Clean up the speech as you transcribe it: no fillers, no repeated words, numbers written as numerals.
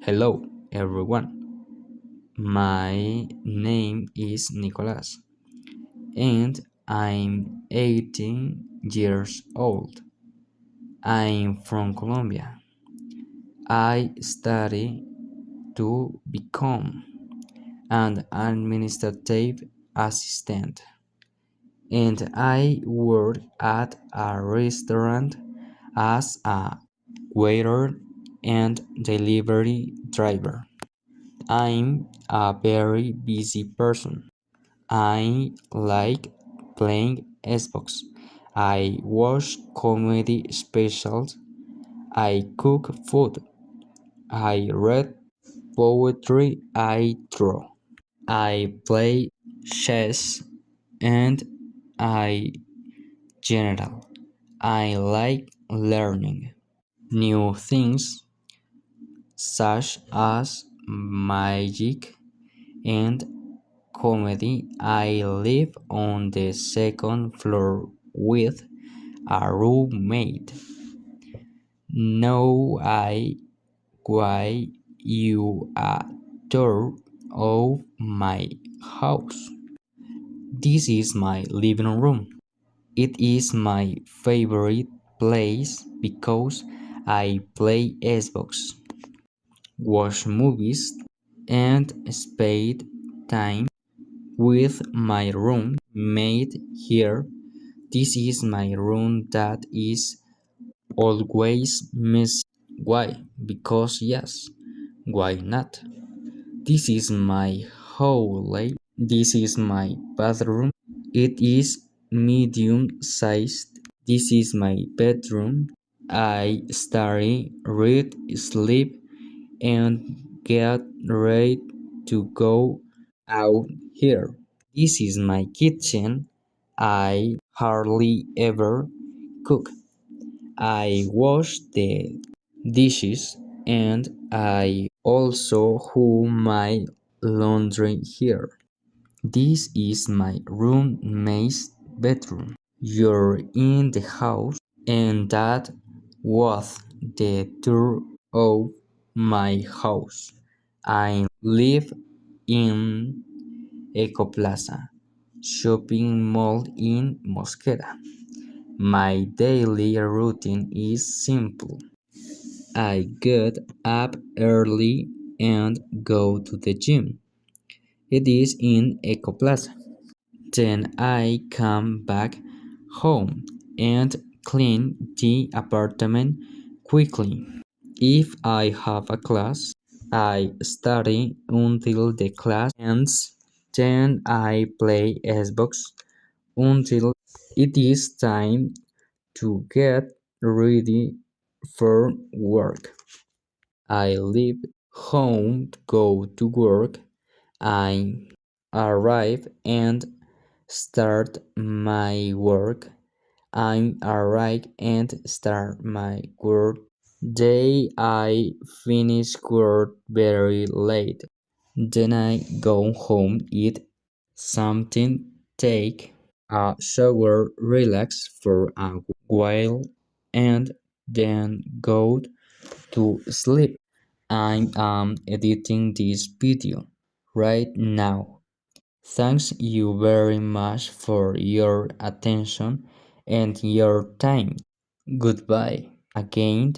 Hello, everyone. My name is Nicolas, and I'm 18 years old. I'm from Colombia. I study to become an administrative assistant, and I work at a restaurant as a waiter and delivery driver. I'm a very busy person. I like playing Xbox. I watch comedy specials. I cook food. I read poetry. I draw. I play chess and I general. I like learning new things such as magic and comedy. I live on the second floor with a roommate. Know I why you a tour of my house. This is my living room. It is my favorite place because I play Xbox, watch movies, and spend time with my roommate here. This is my room that is always messy. Why? Because yes. Why not? This is my hallway. This is my bathroom. It is medium sized. This is my bedroom. I study, read, sleep, and get ready to go out here. This is my kitchen. I hardly ever cook. I wash the dishes and I also do my laundry here. This is my roommate's bedroom. You're in the house, and that was the tour of my house. I live in Ecoplaza shopping mall in Mosquera. My daily routine is simple. I get up early and go to the gym. It is in Ecoplaza. Then I come back home and clean the apartment quickly. If I have a class, I study until the class ends. Then I play Xbox until it is time to get ready for work. I leave home to go to work. I arrive and start my work. I arrive and start my work. Day I finish work very late. Then I go home, eat something, take a shower, relax for a while, and then go to sleep. I am editing this video right now. Thanks you very much for your attention and your time. Goodbye again.